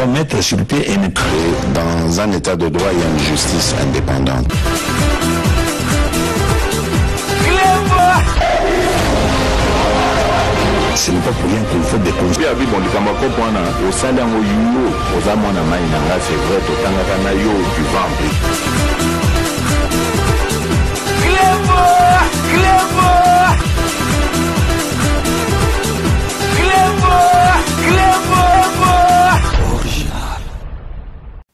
doit mettre sur pied et dans un état de droit, il y a une justice indépendante. Ce n'est pas pour rien qu'il faut des conseils. C'est vrai, du ventre. Original.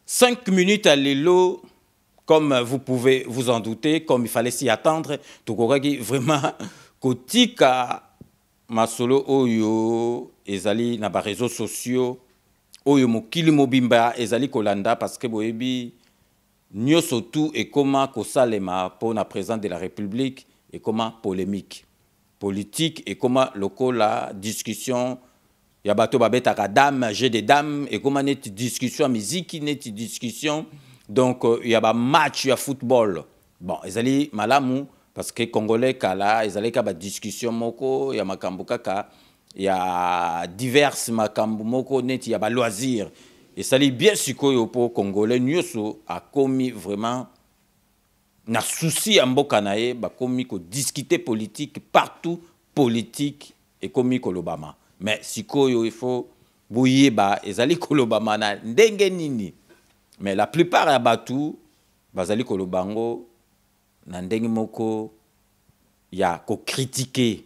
5 minutes à l'élo, comme vous pouvez vous en douter, comme il fallait s'y attendre, Tokoragi vraiment kotika masolo oyo ezali na ba réseaux sociaux oyo mokili mobimba ezali kolanda parce que boyebi nyoso tout et comment kosalema pour na président de la République et comment polémique politique et comment lokola discussion ya bato babetaka dame jeu de dames et comment net discussion musique net discussion donc ya ba match ya football bon ezali malamu parce que congolais kala ezali ka ba discussion moko ya makambo kaka ya divers makambo moko net ya ba loisir et ça li bien sikoyo pour congolais nyoso a commis vraiment na souci ya mboka na ye ba commis ko discuter politique partout politique et commis kolobama mais sikoyo il faut boyeba ezali kolobama na ndenge nini mais la plupart ya batu bazali kolobango na ndenge moko ya ko critiquer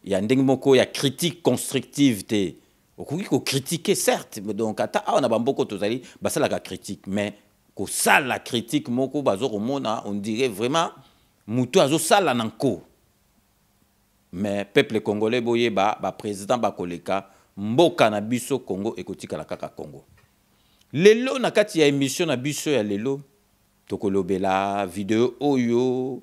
ya ndenge moko ya critique constructive te okoki ko critiquer certes donc ata on a bamboko tozali basala ka critique mais ko sala critique moko bazo komona on dirait vraiment mutu azo sala nanko mais peuple congolais boyeba ba président ba koleka mboka na biso Congo ekotika la kaka Congo lelo na kati ya émission na biso ya lelo tokolobela vidéo oyo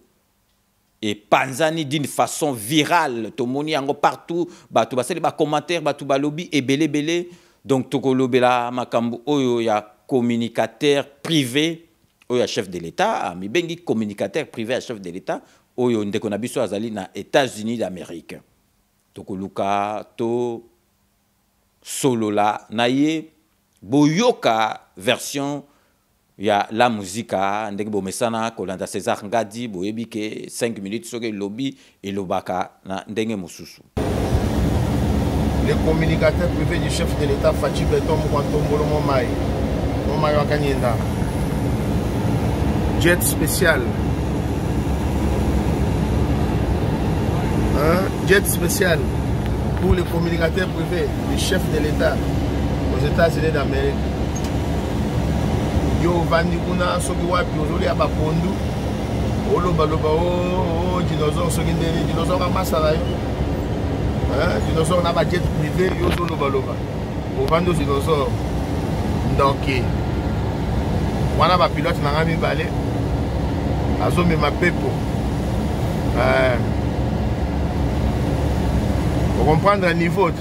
et panzani d'une façon virale tomoni yango partout batu basali ba commentaire batu ba lobby et belé donc tokolobela makambo oyo ya communicateur privé oyo ya chef de l'État mi bengi communicateur privé à chef de l'État oyo ndeko na biso azali na États-Unis d'Amérique tokoluka to solola naye boyoka version ya la musica ndenge bomesana kolanda César Ngadi boyebi ke 5 minutes soke lobby et lobaka na ndenge mususu. Le communicateur privé du chef de l'État Fachi Beton Moukantombolo Momai Wakanyenda jet spécial jet spécial pour le communicateur privé du chef de l'État aux États-Unis d'Amérique. Yo vandi kuna soki wapi ozoli ya bapondu oloba o dinosaure soki ndeni dinosaure amasala yo dinosaure na ba jet privé yo oloba ovandi dinosaure donc wana ba pilote na ngami balé azomema pepo pour comprendre un niveau.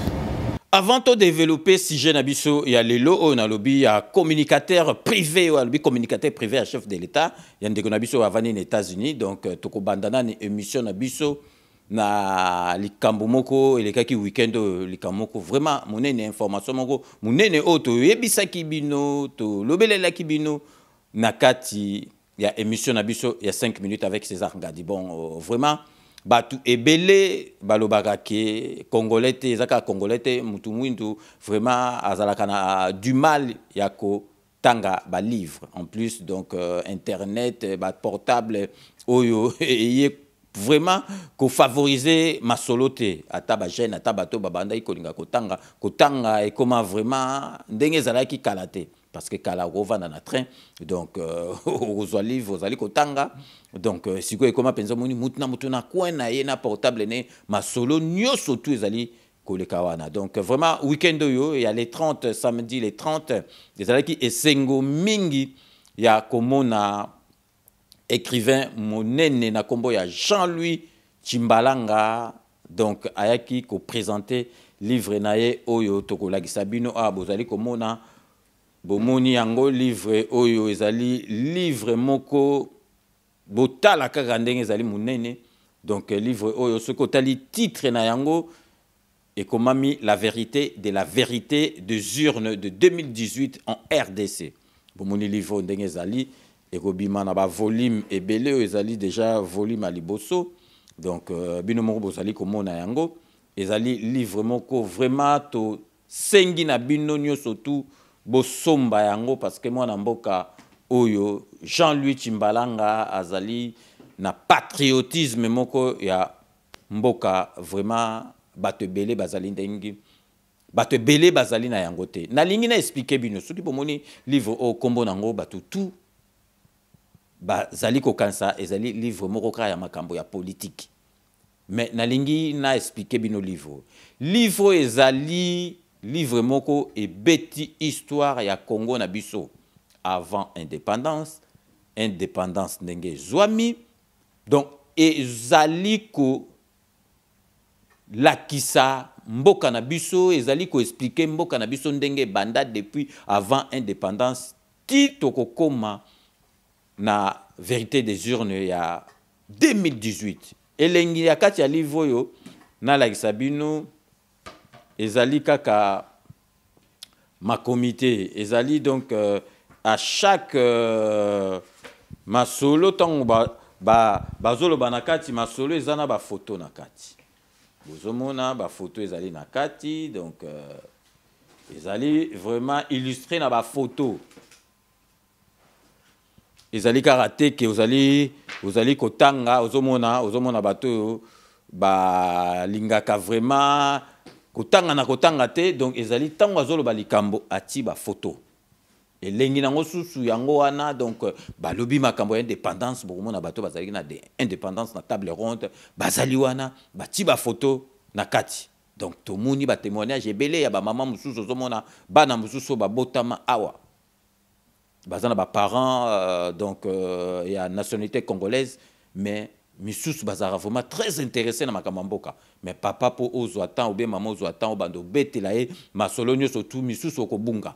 Avant de développer si jeune abisso il y a lelo on a lobby ya communicateur privé ou lobby communicateur privé à chef de l'État il y a ndeko nabiso avani aux États-Unis donc toko bandana ni émission nabiso na likambo moko elekaki weekend likambo moko vraiment monene information moko monene auto yebisaki bino to lobelela kibino nakati ya émission nabiso il y a 5 minutes avec César Ngadi bon vraiment batu ebele balobaka ke congolais te ezaka congolais te mutu mwindu vraiment azalaka na du mal ya ko tanga ba livre en plus donc internet ba portable oyo eye vraiment ko favoriser masolo te ata ba jeune ata bato babanda ikolinga kotanga et comment vraiment ndenge zalaki kalate parce que kala rovana na train donc aux livres aux ali kotanga donc siko e comment penza moni mutuna kwena ye na portable ne masolo nyoso tout ezali koleka wana donc vraiment weekend yo il y a les 30 samedi les 30 ezali ki esengo mingi ya komona écrivain monene na kombo ya Jean-Louis Chimbalanga donc ayaki ko présenter livre naye oyo tokolagisa bino a bozali komona bomoni yango livre oyo ezali livre moko botala kaka ndenge ezali munene donc livre oyo soko tali titre na yango et comment mis la vérité des urnes de 2018 en RDC. Pour mon livre d'Engezali, et Robima n'a pas volume et belé, ezali déjà volume à liboso. Donc, binomoro bozali comme na yango, ezali livre moko vraiment to sengi na binonyo surtout bosomba yango parce que moi na mboka oyo Jean-Louis Tshimbalanga azali na patriotisme moko ya mboka vraiment bato belé bazali ndengi. Bato belé bazali na yango te. Na lingi na expliquer bino soki pomoni livre o kombo nango bato tout bazali ko kansa ezali livre moko ka ya makambo ya politique. Mais na lingi na expliquer bino livre. Livre ezali livre moko e beti histoire ya Congo na biso avant indépendance ndenge zwami. Donc ezali ko lakisa mboka na biso, ezali ko expliquer mboka na biso ndenge banda depuis avant indépendance ti tokokoma na vérité des urnes ya 2018. Elengi ya kati ya livre yo na lakisa bino ezali kaka ma comité, ezali donc à chaque masolo tango bazolo banakati masolo ezana ba photo na kati. Bozomona ba photo ezali na kati, donc ezali vraiment illustré na ba photo. Ezali karaté que ozali kotanga ozomona bato ba lingaka vraiment kotanga te, donc ezali tango azolo balikambo ati ba photo. Et lengi nango susu yango wana, donc balobi makambo ya indépendance bokomona bato bazali na de indépendance na table ronde bazali wana bati ba photo na kati. Donc tomoni ba témoignage ebele ya ba maman mususu ozomona bana mususu ba botama awa bazana ba parents donc ya nationalité congolaise, mais misusu bazara vraiment très intéressé na makambo mboka. Mais papa po ozwa temps ou bien maman ozwa temps bando betela e masolo nyoso tout misusu okobunga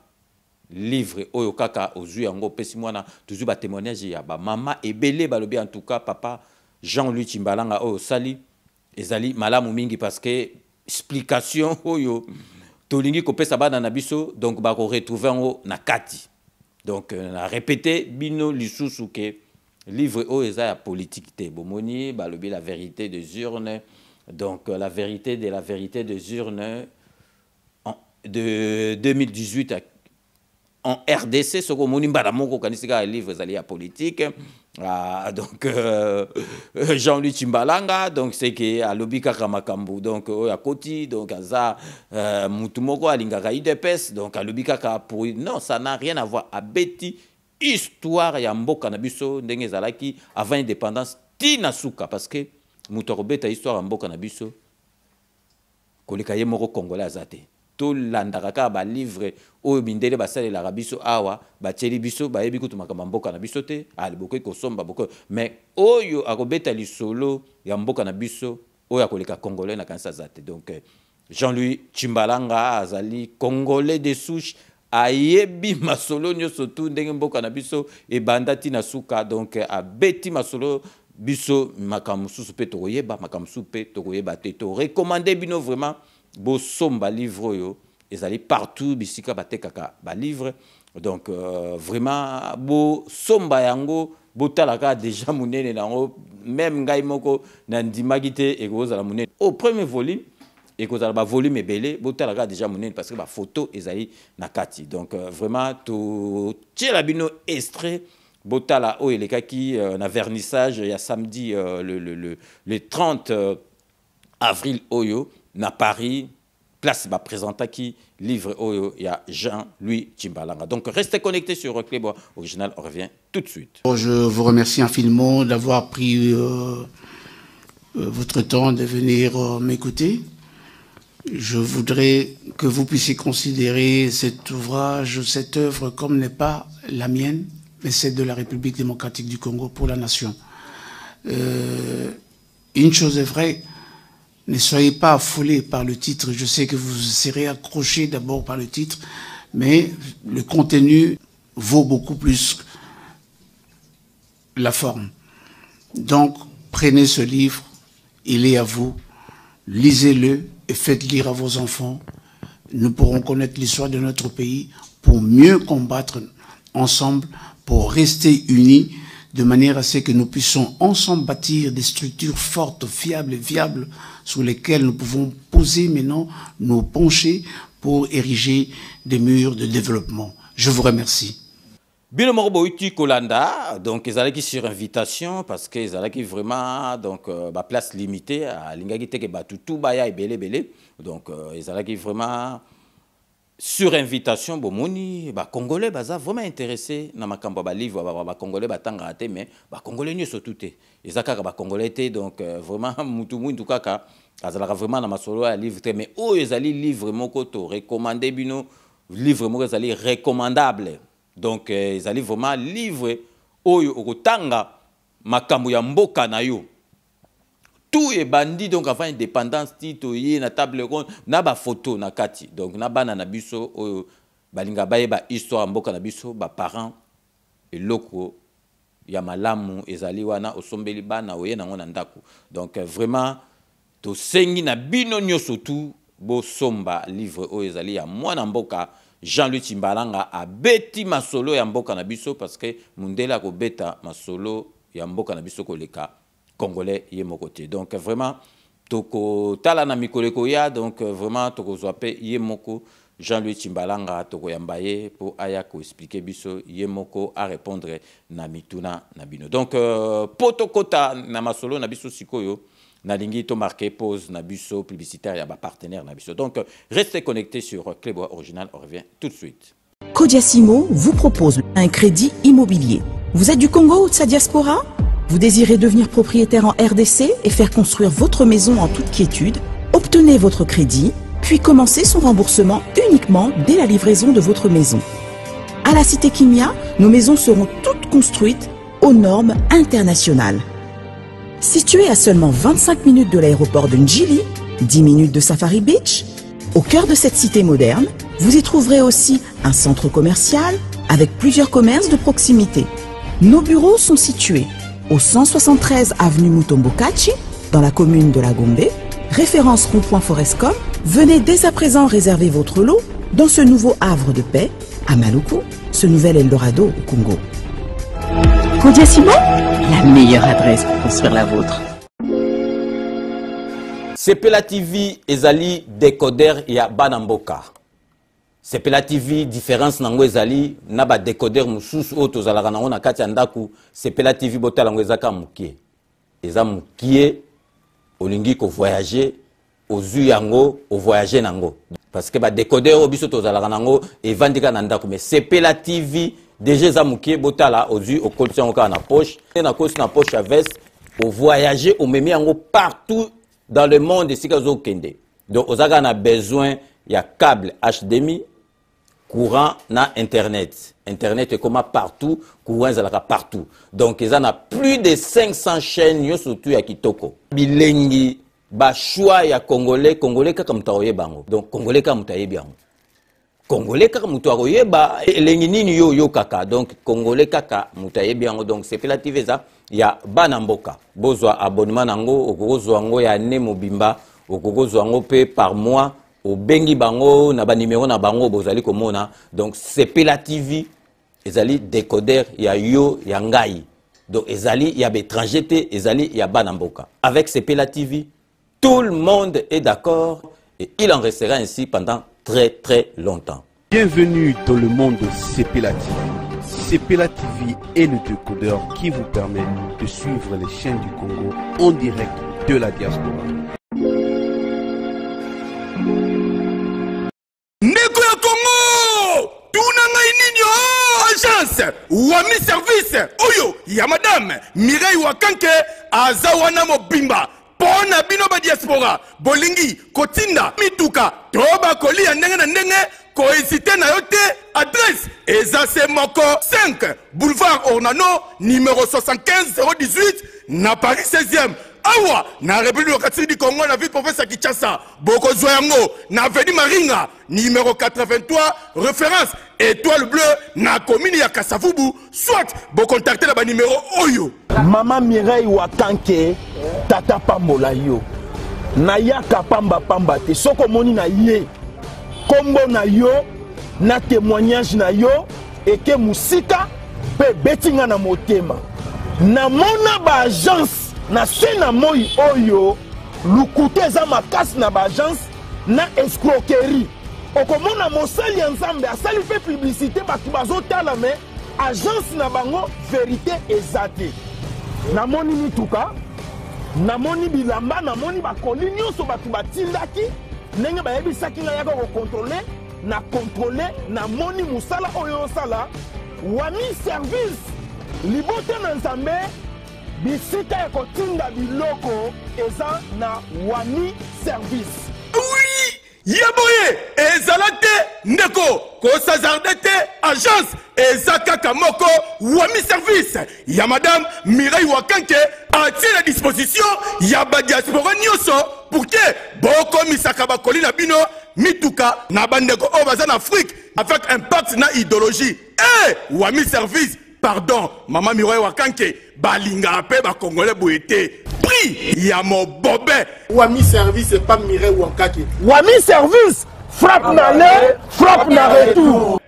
livre oyo kaka ozui yango pesi mwana tuzu ba témoignage ya ba mama ebele balobi. En tout cas papa Jean-Louis Tshimbalanga oyo sali ezali malamu mingi parce que explication oyo tolingi kopesa bana na biso, donc ba ko retrouver ngo na kati. Donc na répéter bino lisusu ke livre oyo eza ya politique te bomoni balobi la vérité des urnes. Donc la vérité des urnes de 2018 en RDC, ce qu'on moni mbala moko kanisika livre ezali ya politique. Donc Jean-Louis Tshimbalanga, donc c'est que alobi kaka makambo, donc ya koti, donc aza mutu moko alingaka UDPS, donc alobi kaka pour non, ça n'a rien à voir. Abeti histoire ya mboka na biso ndenge ezalaki avant indépendance tina suka, parce que mutu akobeta histoire ya mboka na biso koleka ye moko congolais azate. To landaka ba livre oyo bindele basalela biso awa batieli biso bayebi kutu makambo mboka na biso te ali bokoki kosomba boko, mais oyo akobeta lisolo ya mboka na biso oyo akoleka congolais na kanisa zate. Donc Jean-Louis Tshimbalanga azali congolais de souche, ayebi masolo nyonso tu ndenge mboka na biso ebanda tina suka, donc abeti masolo biso makambo susu pe tokoyeba makambo susu pe tokoyeba te. To recommander bino vraiment bosomba livre yo ezali partout bisika batekaka ba livre. Donc vraiment bosomba yango botalaka déjà munene nango, même ngai moko na ndimaki te ekozala munene au premier volume ekozala ba volume ebele botalaka déjà munene parce que ba photo ezali na kati. Donc vraiment to tiela bino extrait botala o elekaki na vernissage ya samedi le 30 avril oyo na Paris, place va présenter qui livre oyo ya Jean-Louis Tshimbalanga. Donc restez connectés sur Club Original, on revient tout de suite. Je vous remercie infiniment d'avoir pris votre temps de venir m'écouter. Je voudrais que vous puissiez considérer cet ouvrage, cette œuvre comme n'est pas la mienne, mais celle de la République démocratique du Congo pour la nation. Une chose est vraie, ne soyez pas affolés par le titre. Je sais que vous serez accrochés d'abord par le titre, mais le contenu vaut beaucoup plus la forme. Donc, prenez ce livre, il est à vous, lisez-le, et faites lire à vos enfants. Nous pourrons connaître l'histoire de notre pays pour mieux combattre ensemble, pour rester unis, de manière à ce que nous puissions ensemble bâtir des structures fortes, fiables et viables sur lesquelles nous pouvons poser maintenant nos penchés pour ériger des murs de développement. Je vous remercie. Bino Morboiti Kolanda, donc ils allaient sur invitation parce qu'ils allaient vraiment donc place limitée à l'ingagi teke batutu baya et belé. Donc ils allaient vraiment sur invitation bomoni ba congolais baza vraiment intéressé na makambo ba livre ba congolais batanga té mais ba congolais nyo surtout té ezaka ba congolais té donc vraiment mutu mutu kaka azalaka vraiment na masolo ya livre té mais o ezali livre moko to recommandé bino livre moko ezali recommandable. Donc, ils allaient vraiment livrer au Tanga, makambo ya mboka na yo. Tout est bandit, donc avant indépendance, tito, yé, na table ronde, na ba photo, na kati. Donc, na bana na biso, balinga baye ba histoire mboka na biso, ba parents, et loko, ya malamu, ezali wana, osombeli bana, oye na ngona ndaku. Donc, vraiment, to sengi na bino nyo surtout, bo somba livre o ezali ya mwana mboka, Jean-Louis Timbalanga a beti masolo ya mboka na biso parce que mundela ko beta masolo ya mboka na biso koleka congolais ye mokote. Donc vraiment toko tala na mikoleko ya donc vraiment toko zoape ye moko Jean-Louis Timbalanga toko yambaye pour aya ko expliquer biso ye moko à répondre na mituna na bino. Donc potokota na masolo na biso sikoyo Nalingi to marqué pause nabuso publicitaire ya ba partenaire nabuso. Donc restez connectés sur Clébois Original, on revient tout de suite. Codiasimo vous propose un crédit immobilier. Vous êtes du Congo ou de sa diaspora? Vous désirez devenir propriétaire en RDC et faire construire votre maison en toute quiétude? Obtenez votre crédit, puis commencez son remboursement uniquement dès la livraison de votre maison. À la Cité Kimia, nos maisons seront toutes construites aux normes internationales. Situé à seulement 25 minutes de l'aéroport de Njili, 10 minutes de Safari Beach, au cœur de cette cité moderne, vous y trouverez aussi un centre commercial avec plusieurs commerces de proximité. Nos bureaux sont situés au 173 avenue Mutombokachi, dans la commune de La Gombe, référence rond-point Forescom. Venez dès à présent réserver votre lot dans ce nouveau havre de paix à Maluku, ce nouvel Eldorado au Congo. Codiasimo, la meilleure adresse pour construire la vôtre. Sepela TV ezali décodeur ya banamboka. Sepela TV différence nango ezali na ba décodeur mususu o tozalaka nango na kati ya ndaku. Sepela TV botala ngo ezaka mukie. Eza mukie olingi ko voyager ozu yango o voyager nango. Parce que ba décodeur o biso tozalaka nango evandika na ndaku mais Sepela TV déjà za mukie botala ozu o koltion ka na poche na kosi na poche à veste au voyager au memi yango partout dans le monde ici kazo kende. Donc ozaka na besoin ya câble HDMI courant na internet. Internet est comme partout, courant ezalaka partout. Donc ils en a plus de 500 chaînes yo surtout ya kitoko. Bilengi ba choix ya congolais kaka mutaoye bango. Donc congolais kaka mutaye bango. Congolais kaka mutaoye ba elengi nini yo kaka. Donc congolais kaka mutaye bango. Donc c'est Sepela TV za ya banamboka. Bozwa abonnement nango okozwa ngo ya ne mobimba okozwa ngo pe par mois au bengi bango na ba numéro na bango bozali komona. Donc Sepela TV ezali décodeur ya yo ya ngai. Donc ezali ya étranger te ezali ya banamboka. Avec Sepela TV tout le monde est d'accord et il en restera ainsi pendant très longtemps. Bienvenue dans le monde de Sepela TV. Sepela TV est le décodeur qui vous permet de suivre les chaînes du Congo en direct de la diaspora. Ndeko ya Congo, tuna ngai nini agence wami service oyo ya madame Mireille Wakanke azawana mobimba pona bino ba diaspora bolingi kotinda mituka toba kolia ndenge na ndenge ko hésiter na yote adresse ezase moko 5 boulevard Ornano numéro 75 018 na Paris 16e. Awa na République du Congo na ville province ya Kinshasa boko zoyango na avenue Maringa numéro 83 référence étoile bleue na commune ya Kasavubu soit bo contacter la ba numéro oyo Maman Mireille Wakanke tata pambola yo na yaka pamba pamba te soko moni na ye kombo na yo na témoignage na yo eke musika pe betinga na motema na mona ba agence na se na moi oyo lukute eza makasi na ba agence na escroquerie okomona mosali ya nzambe asali pe publicité bato bazotala me agence na bango vérité eza te namoni mituka namoni bilamba namoni bakoli nyonso bato batindaki ndenge bayebisaki ngai yaka kokontrole na kontrole namoni mosala oyo osala wami service libote na nzambe bisika ya kotinda biloko eza na wami service. Oui, yaboye ezala te ndeko kosazarde te agence eza kaka moko wami service ya madame Mireille Wakanke atie la disposition ya badiaspora nyonso pour que bokomisaka bakoli na bino mituka na bandeko oyo baza na Afrique avec impact na idéologie wami service pardon mama Mireille Wakanke balinga pe ba congolais boyete prix ya mobobe wami service et pas Mireille Wakanke wami service frappe na le frappe na retour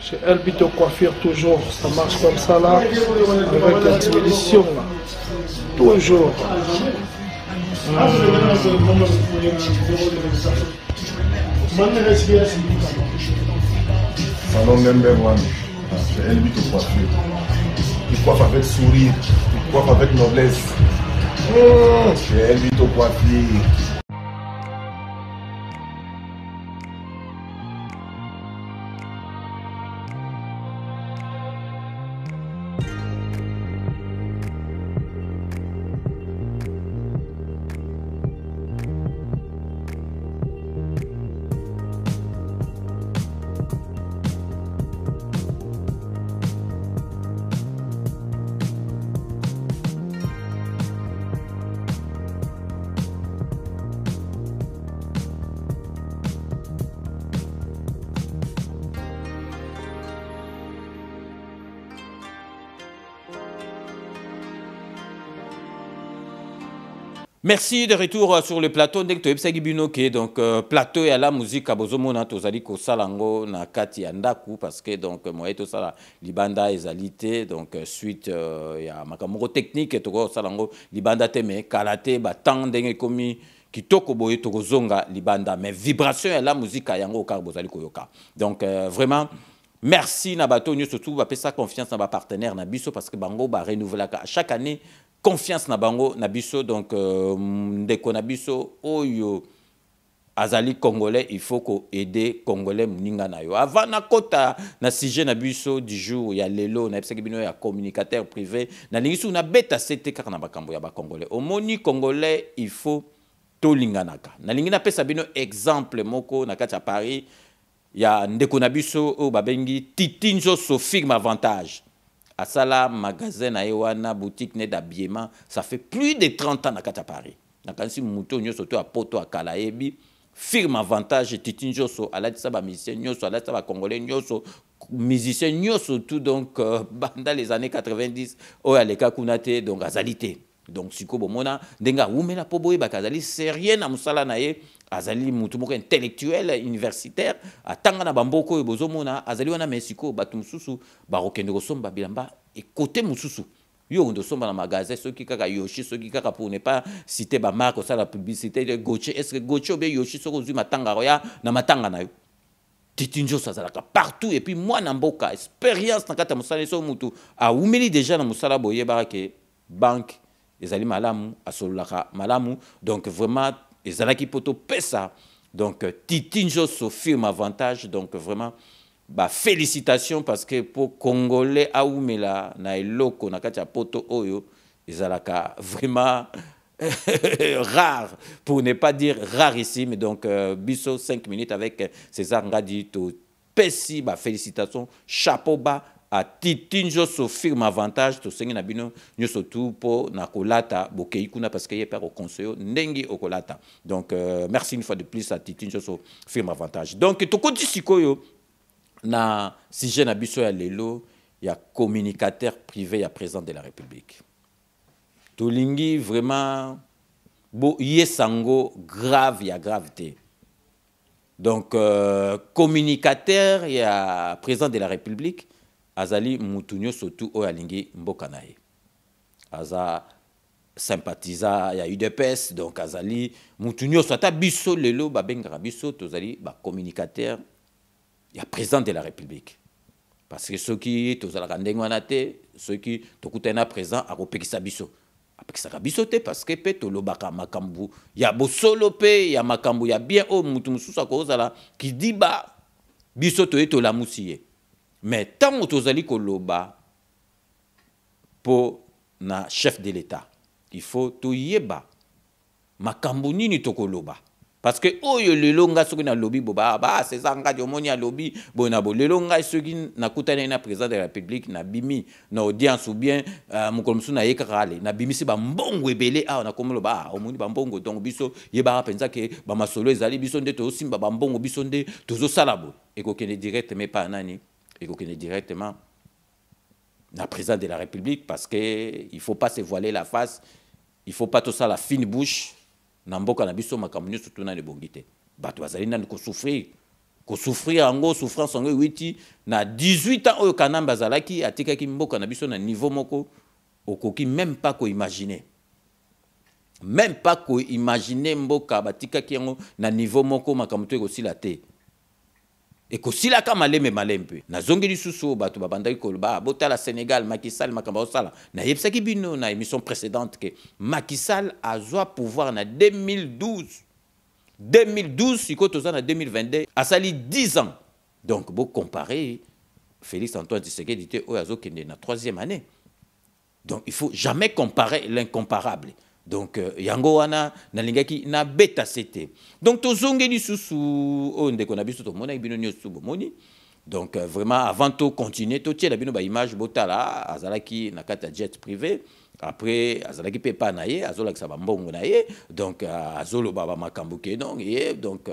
Chez Elbito Coiffure, toujours, ça marche comme ça là, avec la expédition là. Toujours. Salon number one, chez Elbito Coiffure. Il coiffe avec sourire, il coiffe avec noblesse. Chez Elbito Coiffure. Merci de retour sur le plateau. Dès que tu es binoké, donc plateau et à la musique à Bozomona, tu as dit que Salango na kati andaku parce que donc moi tout ça libanda ezalité donc suite il y a makamoro technique et tout Salango libanda teme kalaté batang dengue komi kitoko boye to zonga libanda mais vibration et la musique à yango kar bozali koyoka. Donc vraiment merci na bato surtout va pesa confiance na ba partenaire na biso parce que bango ba renouveler chaque année confiance na bango na biso donc ndeko na biso oyo azali congolais il faut ko aider congolais mninga na yo avant na kota na sujet na biso du jour ya lelo na ebisaki bino ya communicateur privé na lingisu na beta c'était kaka na bakambo ya ba congolais omoni congolais il faut to linganaka na lingi na pesa bino exemple moko na kati ya Paris ya ndeko na biso o babengi Titinjo so firme avantage à Sala, magasin à Ewana, boutique d'habillement, ça fait plus de 30 ans à Paris. Si mouton surtout à Poto à Kalaebi, firme avantage Titinjo so à la saba musicien nyoso à la saba congolais nyoso musicien nyoso tout donc dans les années 90 au aleka kunate donc azalité. Donc siko bomona denga umela poboye bakazali c'est rien na musala nae azali mutu moko intellectuel universitaire atanga na bamboko e bozomona azali wana mesiko batu mususu barokende kosomba bilamba et côté mususu yo ndo somba na magasin soki kaka Yoshi soki kaka pour ne pas citer ba marque ça la publicité de Goche est-ce que Goche be Yoshi soko zui matanga roya na matanga na yo Titinjo sazalaka partout et puis moi na mboka expérience na kata musala so mutu a umeli déjà na musala boye barake banque ezali malamu asolaka malamu donc vraiment ezalaki poto pesa donc Titinjo so firme avantage donc vraiment bah félicitations parce que pour congolais aoumela na eloko na kati ya poto oyo ezalaka vraiment rare pour ne pas dire rarissime donc biso 5 minutes avec César Ngadi to pesi bah félicitations chapeau bas à Titinjo so firme avantage to sengi na bino nyoso tout po na kolata bokei kuna parce que yepa au conseil ndengi okolata donc merci une fois de plus à Titinjo so firme avantage donc to koti sikoyo na sujet na biso ya lelo ya communicateur privé ya président de la République tolingi vraiment bo yesango grave ya gravité. Donc communicateur ya président de la République azali mutunyo surtout o alingi mboka naye. Aza sympathisant ya UDPS, donc azali mutunyo soit biso lelo babengara biso tozali ba communicateur ya président de la République. Parce que ceux qui tozala ndengwana te, ceux qui tokutana présent a kopekisa biso. Apekisa biso te parce que pe tolobaka makambu ya bosolo pe ya makambu ya bien o mutu mususa ko zala qui dit ba biso to etola musiye. Mais tant tozali koloba po na chef de l'État, il faut to yeba makambu nini tokoloba. Parce que oyo lelo nga soki na lobby boba ba c'est ça nga jomoni ya lobby bona bo lelo nga soki na kutana na président de la République na bimi na audience ou bien mukolmusu na yekarale na bimi si ba mbongo ebele a na komolo ba omoni ba mbongo donc biso yeba penza ke ba masolo ezali biso nde to simba ba mbongo biso nde tozo salabo et ko kene directement pas nani et ko kene directement na président de la République parce que il faut pas se voiler la face, il faut pas tout ça la fine bouche. Namboka na biso makambu surtout na lebongite bato bazali na ko souffrir ango souffrance ango 8 na 18 ans oyo kanamba zalaki atikaki mboka na biso na niveau moko okoki même pas ko imaginer mboka batikaki yango na niveau moko makambu to ekosila te ekosila ka malembe na zongeli susu bato babandaki koloba botala Sénégal Macky Sall makambo osala na yebsaki bino na émission précédente que Macky Sall a joie pouvoir na 2012 siko toza na 2022 asali 10 ans donc bo comparer Félix Antoine Tshisekedi te o azo kende na 3e année, donc il faut jamais comparer l'incomparable. Donc yango wana na lingaki na beta cité. Donc tozongeli susu o ndeko na biso to mona bino nyosu bomoni. Donc vraiment avant to continuer to tiela bino ba image botala azalaki na kata jet privé, après azalaki pepa na ye azola sa mbongo na ye, donc azolo baba makambo ke donc ye donc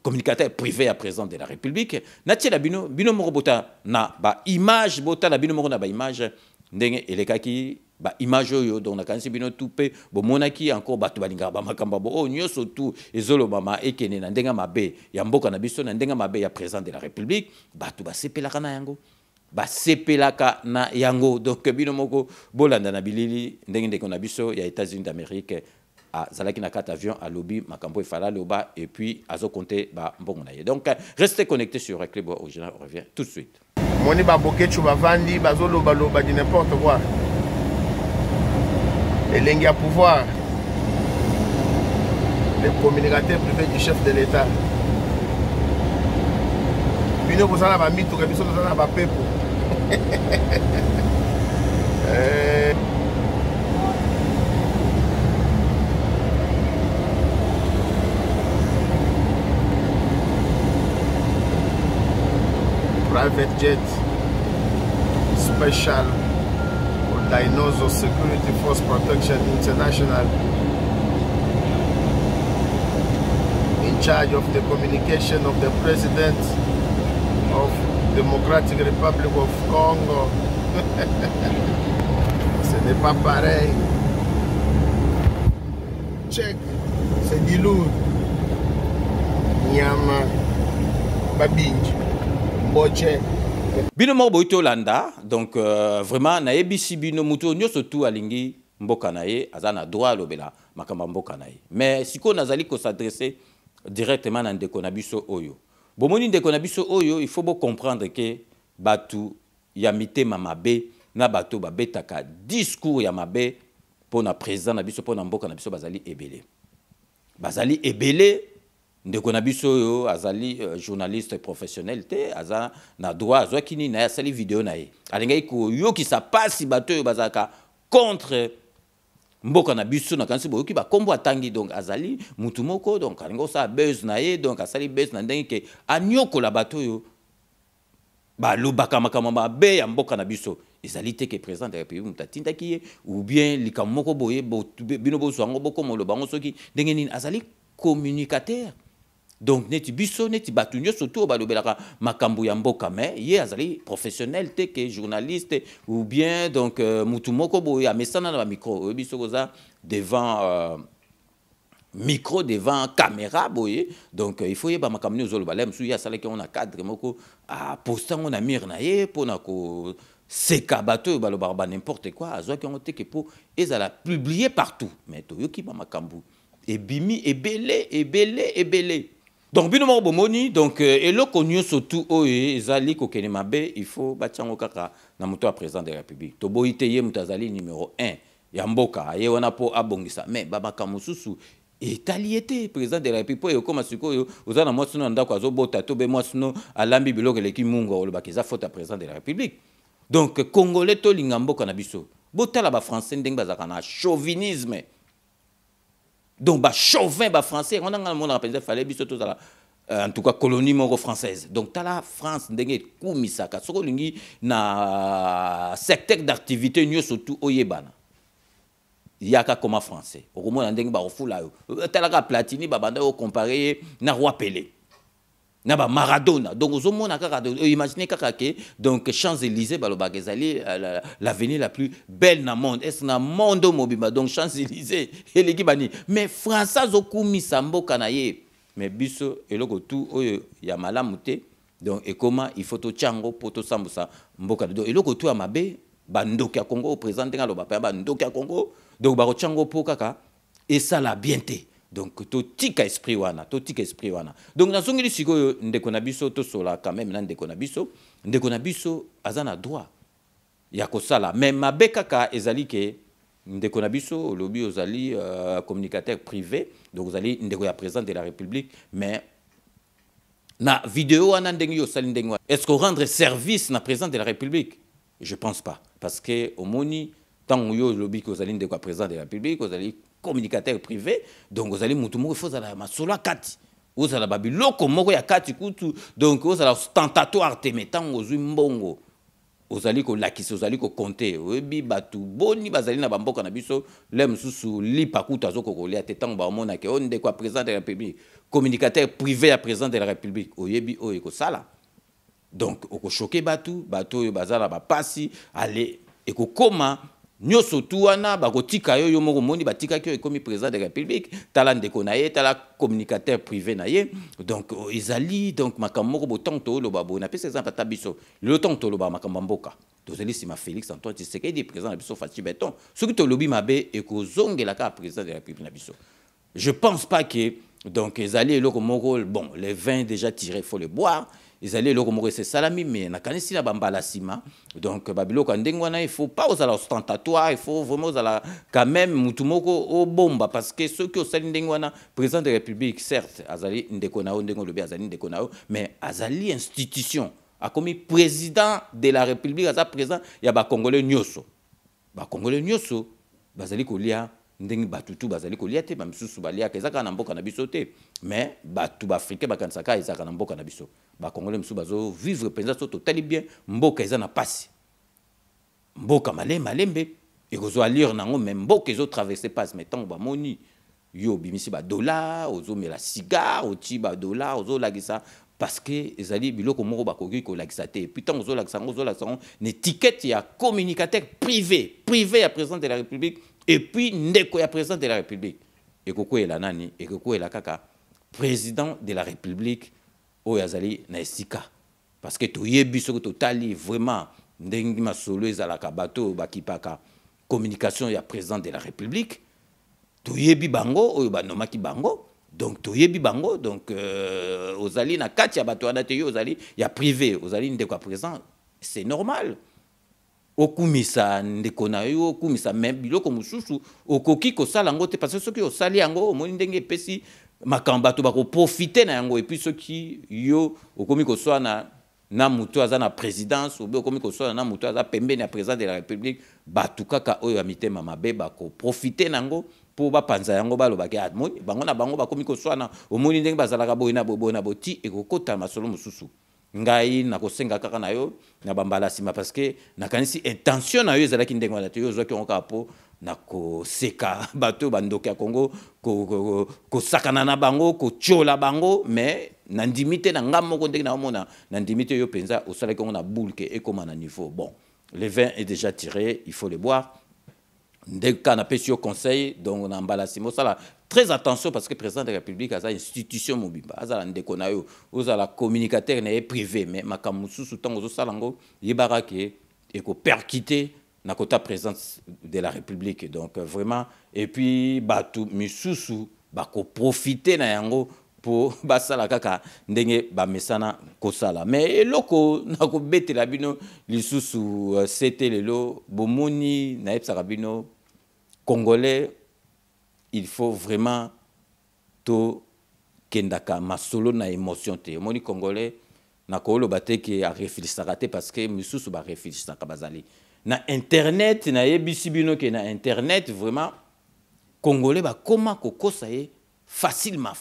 communicateur privé à président de la République na tiela bino moko bota na ba image botala bino moko na ba image ndenge elekaki ba image yo donc na kanisi bino tupe bo monaki encore batu balinga ba makamba bo o nyoso tu ezolo mama ekene na ndenga mabe ya mboka na biso na ndenga mabe ya président de la République batu ba sepelaka na yango ba sepelaka na yango. Donc bino moko bolanda na bilili ndenge ndeko na biso ya États-Unis d'Amérique a zalaki na carte avion à lobby makambo efala loba et puis azo compter ba mbongo na ye. Donc restez connectés sur Club Original, on revient tout de suite. Moni ba bokechu ba vandi bazolo baloba di n'importe quoi. Et à pouvoir, le communicateur privé du chef de l'État. Puis nous avons un mythe, nous avons un peuple. Private jet special. Dinozo Security Force Protection International, in charge of the communication of the President of Democratic Republic of Congo. Ce n'est pas pareil. Check, c'est du lourd. Nyama, babinji, boche. Bino mo boito landa, donc vraiment na ebisi bino muto nyoso tu alingi mboka na ye azana droit lobela makamba mboka na ye. Mais siko nazali ko s'adresser directement na ndeko na biso oyo. Bomoni ndeko na biso oyo, il faut bo comprendre que batu ya mitema mabe na bato babetaka discours ya mabe pona président na biso pona mboka na biso bazali ebele. Bazali ebele. Ndeko na biso yo azali journaliste professionnel te aza na droit azwa kini na asali vidéo na ye alingai ko yo ki sa pasi bato yo bazaka contre mboka na biso na kanisi boyoki ba kombo atangi, donc azali mutu moko donc alingo sa buzz na ye, donc asali buzz na ndenge ke anyoko la bato yo ba lobaka makamamba be ya mboka na biso ezali te ke président de la République mutatinda ki ye ou bien likamoko boye bino bo so ngo boko molo bango soki ndenge nini azali communicateur Donc neti biso neti batunyo surtout balobelaka makambu ya mboka mais ye azali professionnel te que journaliste ou bien donc mutu moko boye amesana na micro biso koza devant micro devant caméra boye donc il faut yeba makambu zolo balem su ya sala ki on a cadre moko a poster on a mir na ye pona ko seka bato baloba ba n'importe quoi azo ki on te que pour ezala publier partout mais to yoki ba makambu ebimi ebele. Donc bino mo bomoni donc eloko nyonso tout oyo ezali ko kene mabe il faut batiango kaka na moto a président de la République to boite ye mutazali numéro 1 ya mboka ye wana po abongisa mais baba kamususu etaliété président de la République po comme sikoyo ozana mo sino ndako azobota to be mo sino alambi biloko leki mungo oloba kiza faute à président de la République. Donc congolais to linga mboka na biso botala ba français ndenge bazaka na chauvinisme. Donc, bah, chauvin, bah, français, on a un monde rappelé, il fallait biso tous en tout cas, colonie moro française. Donc, t'as la France, ndenge kumisaka, soko lingi na secteur d'activité nyo surtout oyebana. Yaka comme français. Au moins, ndenge ba ofula yo. T'as la Platini, bah, banda o comparé na roi Pelé. Na ba Maradona. Donc, aux hommes, imaginez que donc Champs-Élysées, bah, le bagazali, l'avenue la plus belle dans le monde. Est-ce na monde mobile? Donc, Champs-Élysées, et les Gibani. Mais Français, Zokumi, Sambo, Kanaye. Mais biso, et le tout, il y a malamouté. Donc, et comment il faut tout tchango, poto sambusa, mboka. Donc, et le tout à Mabé, Bandokia Congo, au président de la Bandokia Congo. Donc, Baro tchango po kaka. Et ça, la bienté. Donc, to tika esprit wana, to tika esprit wana. Donc, dans son siko ndeko na biso to sola quand même nan ndeko na biso azana droit. Ya ko sala même mabe kaka ezali ke ndeko na biso lobi ozali communicateur privé, donc ozali ndeko ya président de la République, mais na vidéo wana ndenge yo sali ndenge. Est-ce qu'on rendre service na président de la République? Je pense pas parce que au moni tant yo lobi ko ozali ndeko ya président de la République, ozali communicateur privé, donc vous allez moutoumou, il faut aller à solo kati. Vous allez babiloko moko ya kati kutu, donc vous allez ostentatoire te mettant aux mbongo. Vous allez ko lakisi, vous allez ko compter. Webi batu boni bazali na bamboka na biso, lem susu li pakuta zoko ko lia tetan ba mona ke on de quoi président de la République, communicateur privé à président de la République. Oyebi o eko sala. Donc oko choquer batu bazala ba pasi aller eko koma nyoso tuana bakotika yo moko moni batika ki comme président de la République talande konaye tala communicateur privé naye donc izali donc makamoko botanto lo babo na pesa exemple tabiso le tonto lo ba makamboka tozeli sima Félix Antoine Tshisekedi président na biso Fachi Beton ce qui to lobi mabe e ko zongela ka président de la République na biso. Je pense pas que donc izali lo komoko bon les vins déjà tirés il faut les boire. Ils allaient le remourir c'est salami mais na kanisi na bambala sima donc babilo ka ndengwana il faut pas aux ostentatoire il faut vraiment quand même mutumoko au bomba parce que ceux qui au sali ndengwana président de la République certes azali ndeko na ndengo lobi azali ndeko na mais azali institution a comme président de la République aza président ya ba congolais nyoso bazali kolia ndenge batutu bazali kolia te ba misusu balia kezaka na mboka na biso te mais batu ba africain bakansaka ezaka na mboka na biso ba congolais misusu bazo vivre penza so totali bien mboka eza na pasi mboka malembe et kozo lire nango même mboka ezo traverser passe mais tant ba moni yo bimisi ba dollar ozo mela cigare oti ba dollar ozo lagisa parce que ezali biloko moko bakoki ko lagisa te puis tant ozo lagisa ne ticket ya communicateur privé à président de la République et puis ndeko ya président de la République et koko ela nani et koko ela kaka président de la République oyazali na esika parce que to yebi so totali vraiment ndengi masolo ezalaka bato bakipaka communication ya président de la République to yebi bango oyo banomaki bango donc to yebi bango donc ozali na kati ya bato wana te yo ozali ya privé ozali ndeko ya président c'est normal. Okumisa ndeko na yo okumisa même biloko mususu okoki ko sala ngo te parce que ceux qui osali yango omoni ndenge pesi makamba to bako profiter na yango et puis ceux qui yo okomi ko so na muto aza na présidence ou okomi ko so na muto aza pembe na président de la République batu kaka oyo amitema mabe bako profiter nango pour ba panza yango balobaki admoni bango na bango bakomi ko so na omoni ndenge bazalaka boyina boti ekokota masolo mususu ngai nakosenga kaka na yo na bambala sima parce que nakanisi intention na yo ezalaki ndenge wana te yo ozwaki ngo kaka po na koseka bato bandoki ya Congo kosakana na bango kotiola bango mais na ndimi te na nga moko ndenge na omona na ndimi te yo penza osalaki ngo na boule ke ekoma na niveau. Bon, le vin est déjà tiré, il faut le boire. Dès qu'on a pêché au conseil, donc on a emballé ça. Très attention parce que le président de la République a une institution mobile. Il a la communicateur privé, mais ma kamoussou sous temps aux salango, il y a percuté na kota présence de la République. Donc vraiment, et puis batou misusu bako profiter na yango pour basala kaka ndenge ba mesana kosala. Mais loko na ko bete la bino lisusu c'était lelo bomoni na epsaka bino Congolais, il faut vraiment to kendaka masolo na émotion te. Moni Congolais na ko lo bateke a réfléchir parce que misusu ba réfléchir ka bazali. Na internet na yebisi bino ke na internet vraiment Congolais ba comment kokosa ye facilement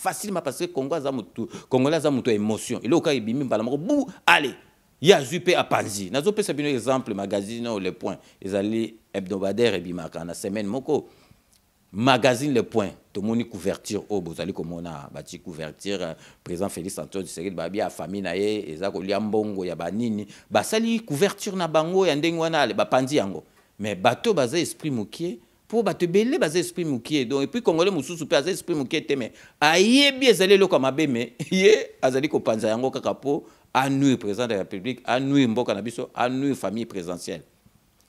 parce que Congolais a mutu émotion. Il oka ibimi mbala moko bou allez ya zupe a panzi. Na zo pesa bino exemple magazine Le Point. Ezali hebdomadaire et bimaka na semaine moko magazine Le Point to moni couverture o bozali komona bati couverture président Félix Antoine Tshisekedi babi a famille na ye eza ko lia mbongo ya banini basali couverture na bango ya ndenge wana ba panzi yango mais bato baza esprit mokier pour bato belé baza esprit mokier donc et puis Congolais mususu pe baza esprit mokier te mais ayebi ezali loko mabe mais ye azali ko panza yango kaka po anui président de la République anui mboka na biso anui famille présidentielle.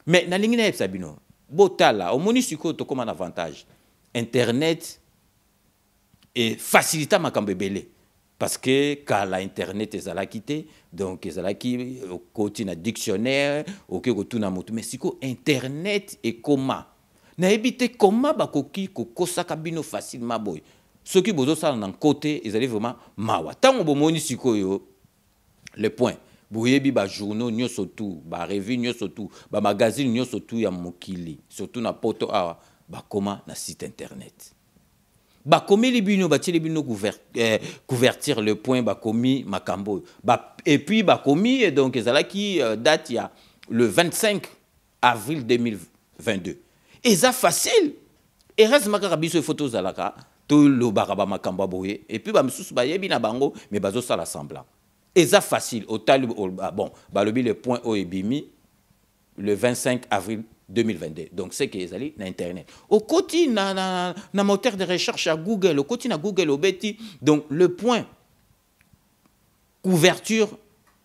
Mais na lingi na yebisa bino botala omoni siko to comme un avantage internet et facilita makambo ebele parce que kala internet ezala quitté donc ezala ki koti na dictionnaire oke ko tuna motu mais siko internet et comment na ebite comment bakoki kokosaka bino facilement boy ceux qui bozo sala na côté ezali vraiment mawa tango bomoni siko yo Le Point boyebi ba journaux nyoso tout ba revue nyoso tout ba magazine nyoso tout ya mokili surtout na poto awa ba koma na site internet ba komi libino ba tili bino couverture Le Point ba komi makambo ba et puis ba komi et donc ezalaki date ya le 25 avril 2022 et ça facile et reste makaka biso photo zalaka to lo ba makambo boye et puis ba misusu ba yebi na bango mais bazo sala semblant. Et ça facile. Au talib, bon, balobi Le Point au ebimi le 25 avril 2022. Donc c'est qu'ils allaient na internet. Au quotidien na moteur de recherche à Google, au quotidien à Google au beti. Donc Le Point couverture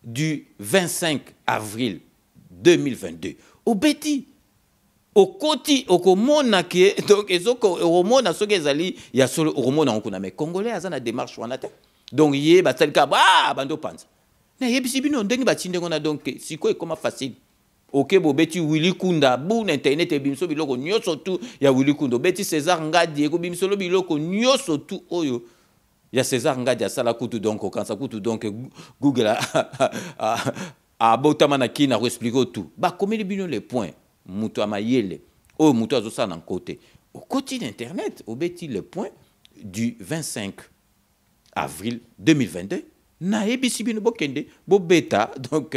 du 25 avril 2022. Au beti au quotidien au komona ke donc ezoko au mona soki ezali ya solo au mona on mais Congolais azana démarche wana te. Donc yé batal ka ba bando panza na yebisi bino ndenge batinde ngona donc siko ekoma facile OK bo beti Willy Kunda bu na internet e bimso biloko nyoso tu ya Willy Kunda beti César Ngadi eko bimso lo biloko nyoso tu oyo ya César Ngadi asala kutu donc okansa kutu donc Google a botama na kina ko expliquer tout ba komeli bino Le Point muto amayele o muto azosa na côté au côté d'internet au beti Le Point du 25 avril 2022 na ebisi bino bokende bo beta donc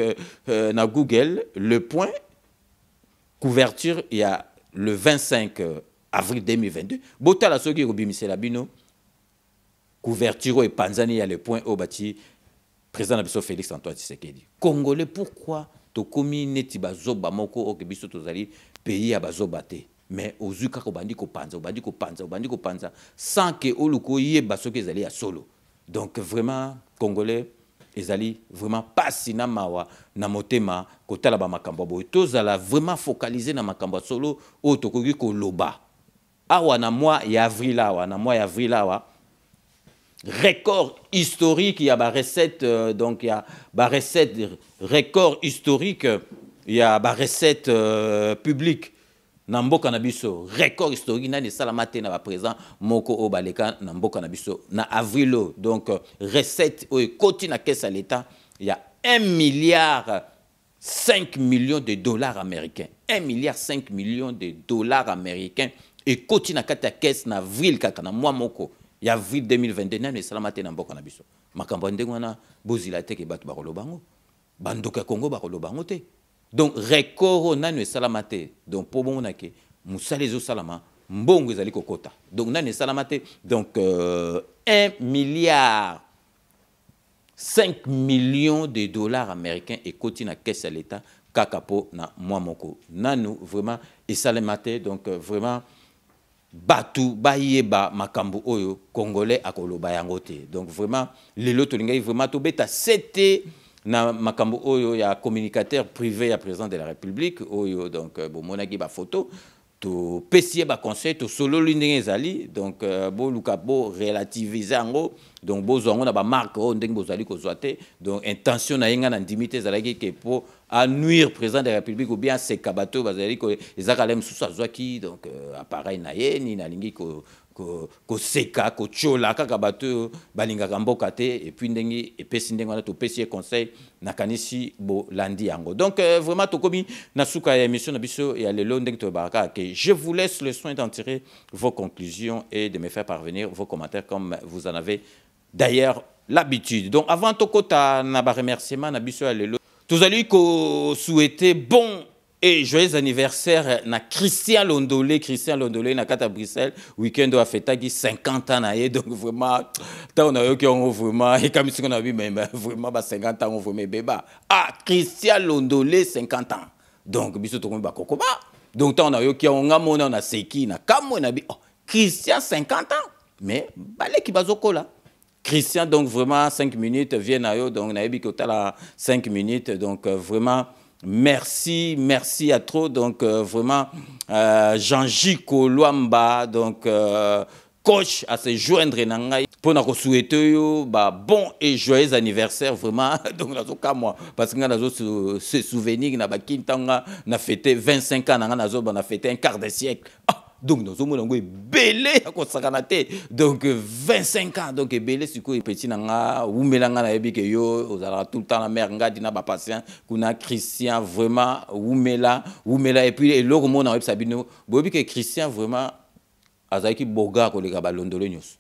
na Google Le Point couverture il y a le 25 avril 2022 bota la soki robimisela bino couverture et panzani ya Le Point au bati président na biso Félix Antoine Tshisekedi. Congolais pourquoi to komi neti bazoba moko o biso tozali pays ya bazoba te mais ozuka ko bandi ko panza sans que oluko yeba soki ezali ya solo. Donc vraiment Congolais ezali vraiment pas sina mawa na motema kotala ba makambo boy tozala vraiment focaliser na makambo solo o tokoki ko loba awa na mois ya avril awa record historique il y a ba recette donc il y a ba recette record historique il y a ba recette publique na mboka na biso record historique nani salamate na ba présent moko o baleka na mboka na biso na avril donc recette o koti na caisse à l'état il y a 1,5 milliard de dollars américains 1,5 milliard de dollars américains et koti na kata caisse na avril kaka na mois moko ya avril 2022 nani salamate na mboka na biso makambo ndengo na bozila teke bato ba kolobango bandoka Congo bakoloba ngote. Donc record nanu salamate. Donc pour bon nake musalezo salama mbongo ezali kokota. Donc nanu salamate. Donc 1 milliard 5 millions de dollars américains et côté na caisse à l'État kakapo na mwamoko. Nanu vraiment et salamate donc vraiment batu bayeba makambo oyo congolais akoloba yangote. Donc vraiment lelo tolingai vraiment to beta c'était na makambo oyo ya communicateur privé ya président de la République oyo donc bon monaki ba photo to pesier ba conseil to solo lindenge ezali donc bo luka bo relativiser ango donc bo zongo na ba marque o ndenge bozali ko zoate donc intention na yenga na ndimité zalaki ke po à nuire président de la République ou bien c'est kabato bazali ko ezakalem susa zwaki donc appareil na ye ni na lingi ko seka ko chola kaka bato balingaka mboka te et puis ndengi epesi ndengo na to pesi conseil na kanisi bo landi yango. Donc vraiment tokomi na suka ya émission na biso ya lelo ndenge to baraka que je vous laisse le soin d'en tirer vos conclusions et de me faire parvenir vos commentaires comme vous en avez d'ailleurs l'habitude. Donc avant tokota na ba remerciement na biso ya lelo tous allez ko souhaiter bon et joyeux anniversaire na Christian Londolé na kata Bruxelles week-end a fêté 50 ans na ye donc vraiment tant on a eu qui ont vraiment et comme si on a vu même vraiment 50 ans on vraiment bébé Christian Londolé 50 ans donc biso to ba kokoba donc tant on a eu qui on a mona na seki na kamo na bi Christian 50 ans mais balé ki bazokola Christian donc vraiment 5 minutes vient na yo donc na yebi ko tala 5 minutes donc vraiment merci à trop donc vraiment Jean-Jiko Luamba donc coach à se joindre nangai pour na souhaiter yo bon et joyeux anniversaire vraiment donc nazo ka moi parce que nazo se souvenir na ba kintanga na fêter 25 ans nazo na fêter un quart de siècle. Donc nous sommes belé à consacrer donc 25 ans donc belé c'est quoi petit nanga ou melanga na ebi que yo aux ala tout le temps la mère nga dina ba patient kuna Christian vraiment ou mela et puis et l'autre monde en sabino bobi que Christian vraiment azaki boga ko le kabalondolo nyos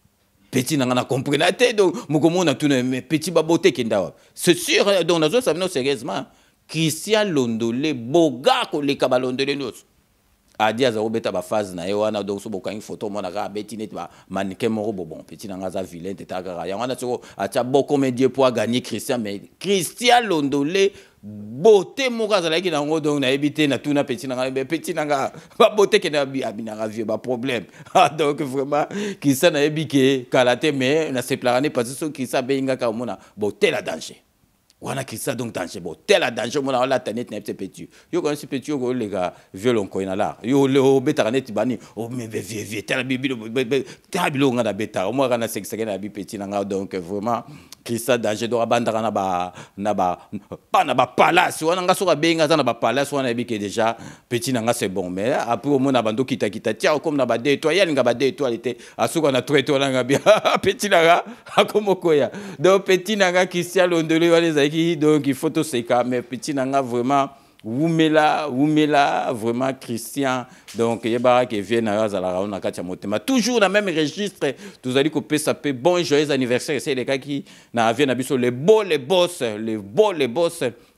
petit nanga na comprenate donc mukomo na tout mais petit baboté kenda c'est sûr donc nous savons sérieusement Christian Londolé boga ko le kabalondolo nyos a dit à Zarobeta ba phase na yewana donc so bokangi photo mona ka beti net ba mannequin moro bon petit nanga za vilain teta ka ya wana so acha beaucoup comédien pour gagner Christian mais Christian Londolé beauté moka za like na ngo donc na ebité na tuna petit nanga ba beauté ke na bi abinanga vieux ba problème donc vraiment Christian na ebike kalaté mais na se plarané parce que Christian benga ka mona beauté la danger. Wana Christian donc danger bon tel a danger mon la tanette n'est petit yo quand c'est petit yo les gars violon ko ina la yo le beta net bani o mais vieux tel bibi tabilo ngada beta o mo kana 5 na bi petit nga donc vraiment Christian danger do abandaka na ba palace wana nga so ka benga na ba palace wana bi que déjà petit nga c'est bon mais après au mo na bando kita tia comme na ba deux étoiles nga ba deux étoiles était asuka na 3 étoiles nga bien petit nga akomoko ya donc petit nga Christian Londolé wale donc il faut tout ce cas mais petit nanga vraiment Woumela vraiment Christian donc yeba qui vient à la on a katia motema toujours dans même registre tous allez couper ça peut bon joyeux anniversaire c'est les gars qui na vient abiso les boss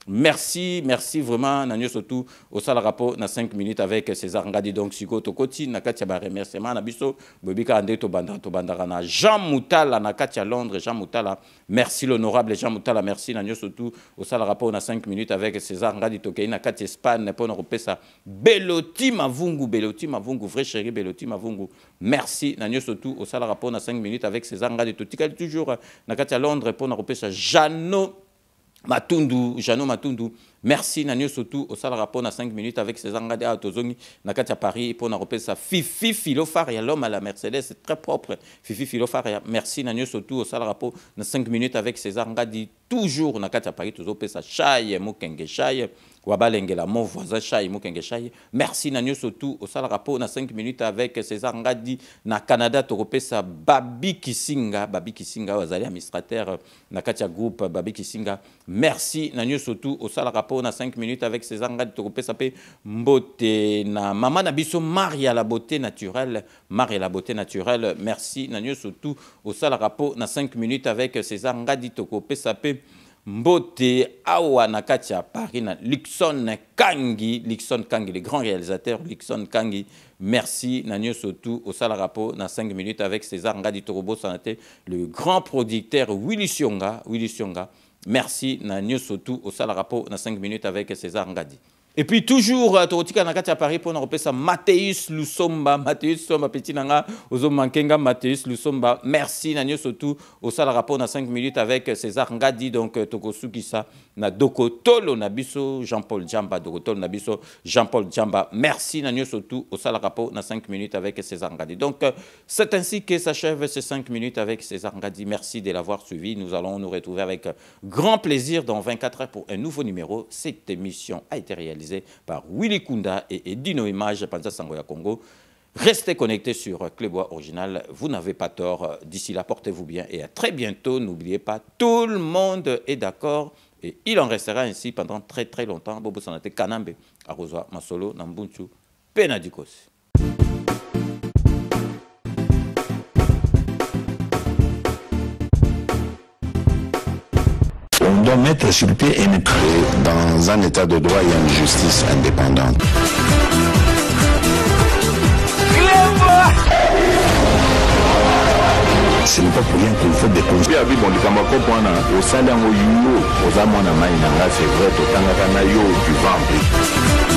merci vraiment nanyo surtout au sala rapport na 5 minutes avec César Ngadi donc siko to koti na katia ba remerciement na biso bobika ande to bandara na Jean Moutala na katia Londres Jean Moutala merci l'honorable Jean Moutala merci nanyo surtout au sala rapport na 5 minutes avec César Ngadi to na katia Espagne pour na repesa Beloti Mavungu vrai chéri Beloti Mavungu merci nanyo surtout au sala rapport na 5 minutes avec César Ngadi to tikali toujours na katia Londres pour na repesa Jano Matundu, merci Nanyo surtout au sale rapport à 5 minutes avec César Ngadi à Tozongi, Nakatia Paris pour nous repérer ça. Fifi Filofaria, l'homme à la Mercedes, c'est très propre. Fifi Filofaria, merci Nanyo surtout au sale rapport à 5 minutes avec César Ngadi, toujours Nakatia Paris, toujours ça. Chai, Mokenge Chai, Wabalengela, mon voisin Chai, Mokenge Chai. Merci Nanyo surtout au sale rapport à 5 minutes avec César Ngadi, na Canada, tu repérer ça. Babi Kisinga, Wazali administrateur, Nakatia Group, Babi Kisinga. Merci Nanyo surtout au sale rapport on a 5 minutes avec César Ngadi Tokopé sapé Mbote na maman Nabiso Maria la beauté naturelle merci Nanyo surtout au sale rapport on a 5 minutes avec César Ngadi Tokopé sapé mbote awa na kati ya Paris na Luxon Kangi, le grand réalisateur Luxon Kangi. Merci Nanyo Sotou au Salarapo na 5 minutes avec César Ngadi Torobo Sanate, le grand producteur Willy Sionga. Merci Nanyo Sotou au Salarapo na 5 minutes avec César Ngadi. Et puis toujours, Torotika Nakati à Paris pour nous repérer ça, Mathéus Lusomba, petit nanga, Ozo Mankenga, Mathéus Lusomba. Merci Nanyo Sotou au Sala rapport na 5 minutes avec César Ngadi, donc Tokosuki sa na Dokotolo Nabiso, Jean-Paul Djamba, Dokotolo Nabiso, Jean-Paul Djamba. Merci Nanyo Sotou au Sala rapport na 5 minutes avec César Ngadi. Donc c'est ainsi que s'achève ces 5 minutes avec César Ngadi. Merci de l'avoir suivi. Nous allons nous retrouver avec grand plaisir dans 24 heures pour un nouveau numéro. Cette émission a été réalisée par Willy Kunda et Dino Image Panza Sangoya Congo. Restez connectés sur Clébois Original, vous n'avez pas tort. D'ici là, portez-vous bien et à très bientôt. N'oubliez pas, tout le monde est d'accord et il en restera ainsi pendant très très longtemps. Bobo Sanate Kanambe, Arozwa Masolo, Nambunchu, Penadikos. On doit mettre sur pied et mettre dans un état de droit et une justice indépendante. Ce n'est pas pour rien qu'il faut des conseils. Au sein d'un c'est vrai, tu